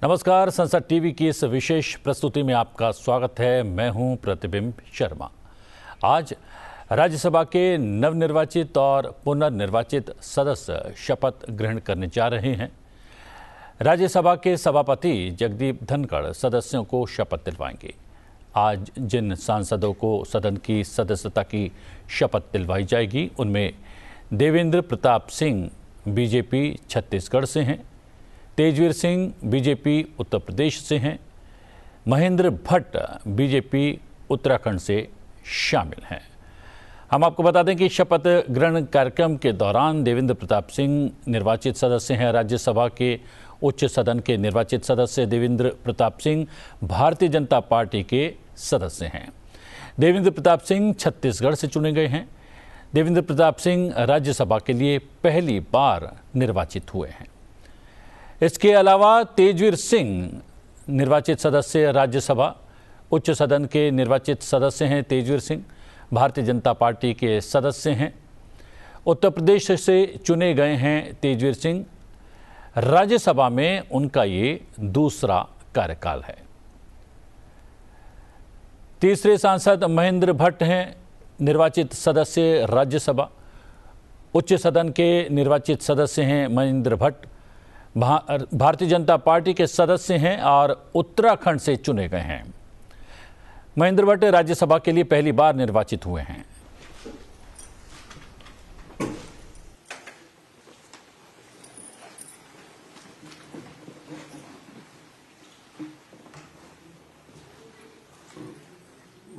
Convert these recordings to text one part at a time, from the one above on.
नमस्कार, संसद टीवी की इस विशेष प्रस्तुति में आपका स्वागत है। मैं हूं प्रतिबिंब शर्मा। आज राज्यसभा के नवनिर्वाचित और पुनर्निर्वाचित सदस्य शपथ ग्रहण करने जा रहे हैं। राज्यसभा के सभापति जगदीप धनखड़ सदस्यों को शपथ दिलवाएंगे। आज जिन सांसदों को सदन की सदस्यता की शपथ दिलवाई जाएगी उनमें देवेंद्र प्रताप सिंह बीजेपी छत्तीसगढ़ से हैं, तेजवीर सिंह बीजेपी उत्तर प्रदेश से हैं, महेंद्र भट्ट बीजेपी उत्तराखंड से शामिल हैं। हम आपको बता दें कि शपथ ग्रहण कार्यक्रम के दौरान देवेंद्र प्रताप सिंह निर्वाचित सदस्य हैं। राज्यसभा के उच्च सदन के निर्वाचित सदस्य देवेंद्र प्रताप सिंह भारतीय जनता पार्टी के सदस्य हैं। देवेंद्र प्रताप सिंह छत्तीसगढ़ से चुने गए हैं। देवेंद्र प्रताप सिंह राज्यसभा के लिए पहली बार निर्वाचित हुए हैं। इसके अलावा तेजवीर सिंह निर्वाचित सदस्य राज्यसभा उच्च सदन के निर्वाचित सदस्य हैं। तेजवीर सिंह भारतीय जनता पार्टी के सदस्य हैं। उत्तर प्रदेश से चुने गए हैं तेजवीर सिंह। राज्यसभा में उनका ये दूसरा कार्यकाल है। तीसरे सांसद महेंद्र भट्ट हैं, निर्वाचित सदस्य राज्यसभा उच्च सदन के निर्वाचित सदस्य हैं। महेंद्र भट्ट भारतीय जनता पार्टी के सदस्य हैं और उत्तराखंड से चुने गए हैं। महेंद्र भट्ट राज्यसभा के लिए पहली बार निर्वाचित हुए हैं।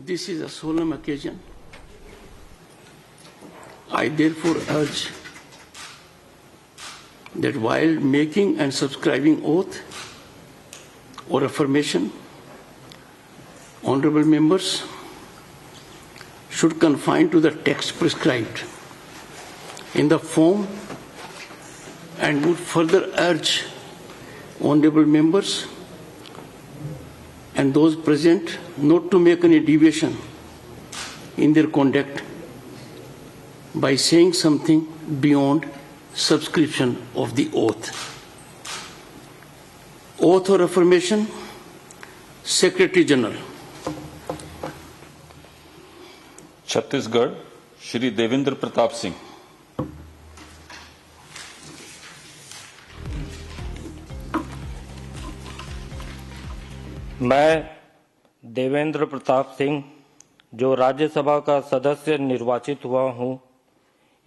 This is a solemn occasion. I therefore urge that while making and subscribing oath or affirmation, honorable members should confine to the text prescribed in the form and would further urge honorable members and those present not to make any deviation in their conduct by saying something beyond subscription of the oath. Oath or affirmation, Secretary General. Chhattisgarh Shri Devendra Pratap Singh. मैं देवेंद्र प्रताप सिंह जो राज्यसभा का सदस्य निर्वाचित हुआ हूं,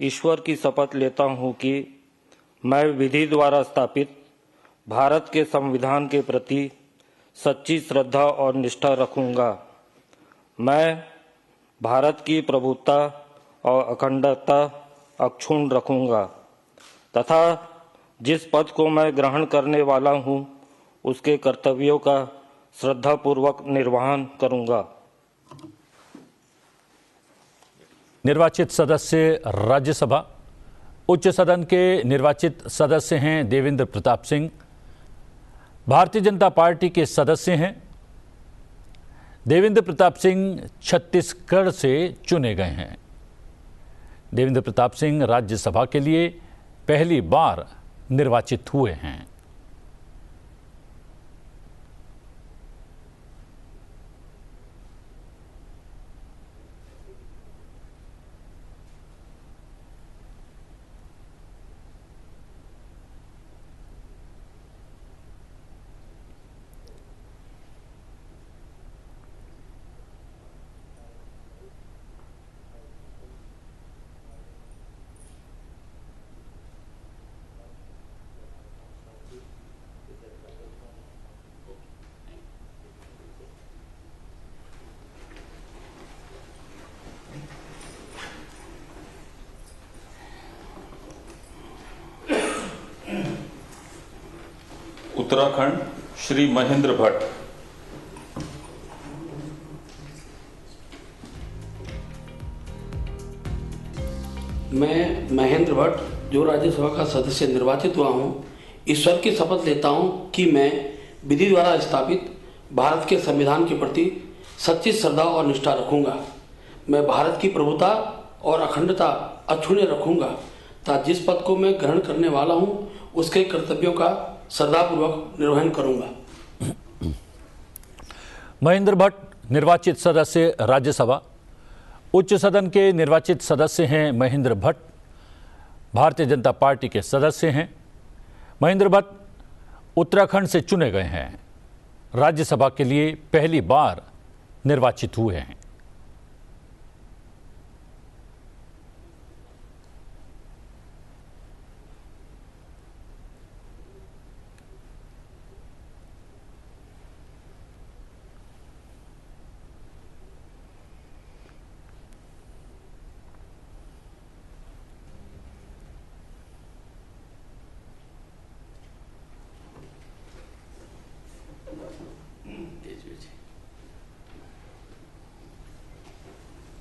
ईश्वर की शपथ लेता हूं कि मैं विधि द्वारा स्थापित भारत के संविधान के प्रति सच्ची श्रद्धा और निष्ठा रखूंगा। मैं भारत की प्रभुता और अखंडता अक्षुण्ण रखूंगा तथा जिस पद को मैं ग्रहण करने वाला हूं उसके कर्तव्यों का श्रद्धापूर्वक निर्वहन करूंगा। निर्वाचित सदस्य राज्यसभा उच्च सदन के निर्वाचित सदस्य हैं देवेंद्र प्रताप सिंह, भारतीय जनता पार्टी के सदस्य हैं। देवेंद्र प्रताप सिंह छत्तीसगढ़ से चुने गए हैं। देवेंद्र प्रताप सिंह राज्यसभा के लिए पहली बार निर्वाचित हुए हैं। उत्तराखंड श्री महेंद्र भट्ट। मैं महेंद्र भट्ट जो राज्यसभा का सदस्य निर्वाचित हुआ हूं, ईश्वर की शपथ लेता हूं कि मैं विधि द्वारा स्थापित भारत के संविधान के प्रति सच्ची श्रद्धा और निष्ठा रखूंगा। मैं भारत की प्रभुता और अखंडता अक्षुण्ण रखूंगा तथा जिस पद को मैं ग्रहण करने वाला हूं उसके कर्तव्यों का श्रद्धापूर्वक निर्वहन करूंगा। महेंद्र भट्ट निर्वाचित सदस्य राज्यसभा। उच्च सदन के निर्वाचित सदस्य हैं महेंद्र भट्ट, भारतीय जनता पार्टी के सदस्य हैं। महेंद्र भट्ट उत्तराखंड से चुने गए हैं, राज्यसभा के लिए पहली बार निर्वाचित हुए हैं।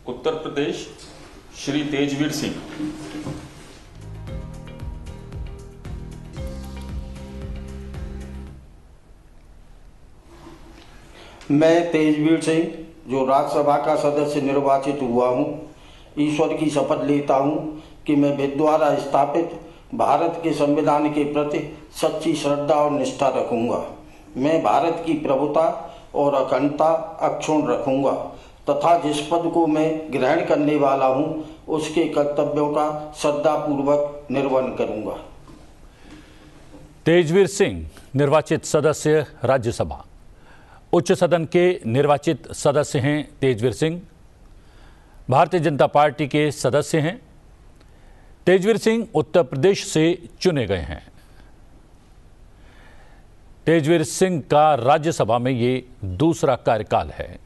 उत्तर प्रदेश श्री तेजवीर सिंह। मैं तेजवीर सिंह जो राज्यसभा का सदस्य निर्वाचित हुआ हूँ, ईश्वर की शपथ लेता हूँ कि मैं विधि द्वारा स्थापित भारत के संविधान के प्रति सच्ची श्रद्धा और निष्ठा रखूँगा। मैं भारत की प्रभुता और अखंडता अक्षुण्ण रखूँगा तथा जिस पद को मैं ग्रहण करने वाला हूँ उसके कर्तव्यों का श्रद्धापूर्वक निर्वहन करूँगा। तेजवीर सिंह निर्वाचित सदस्य राज्यसभा। उच्च सदन के निर्वाचित सदस्य हैं तेजवीर सिंह, भारतीय जनता पार्टी के सदस्य हैं। तेजवीर सिंह उत्तर प्रदेश से चुने गए हैं। तेजवीर सिंह का राज्यसभा में ये दूसरा कार्यकाल है।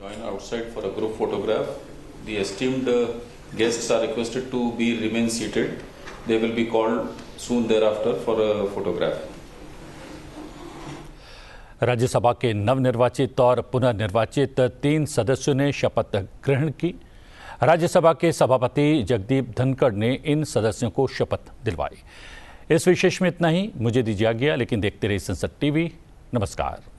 Join outside for a group photograph. The esteemed guests are requested to remain seated. They will be called soon thereafter for a photograph. Rajya Sabha के नवनिर्वाचित और पुनर्निर्वाचित 3 सदस्यों ने शपथ ग्रहण की। राज्यसभा के सभापति जगदीप धनखड़ ने इन सदस्यों को शपथ दिलवाई। इस विशेष में इतना ही। मुझे दीजिए आज्ञा, लेकिन देखते रहिए संसद टीवी। नमस्कार।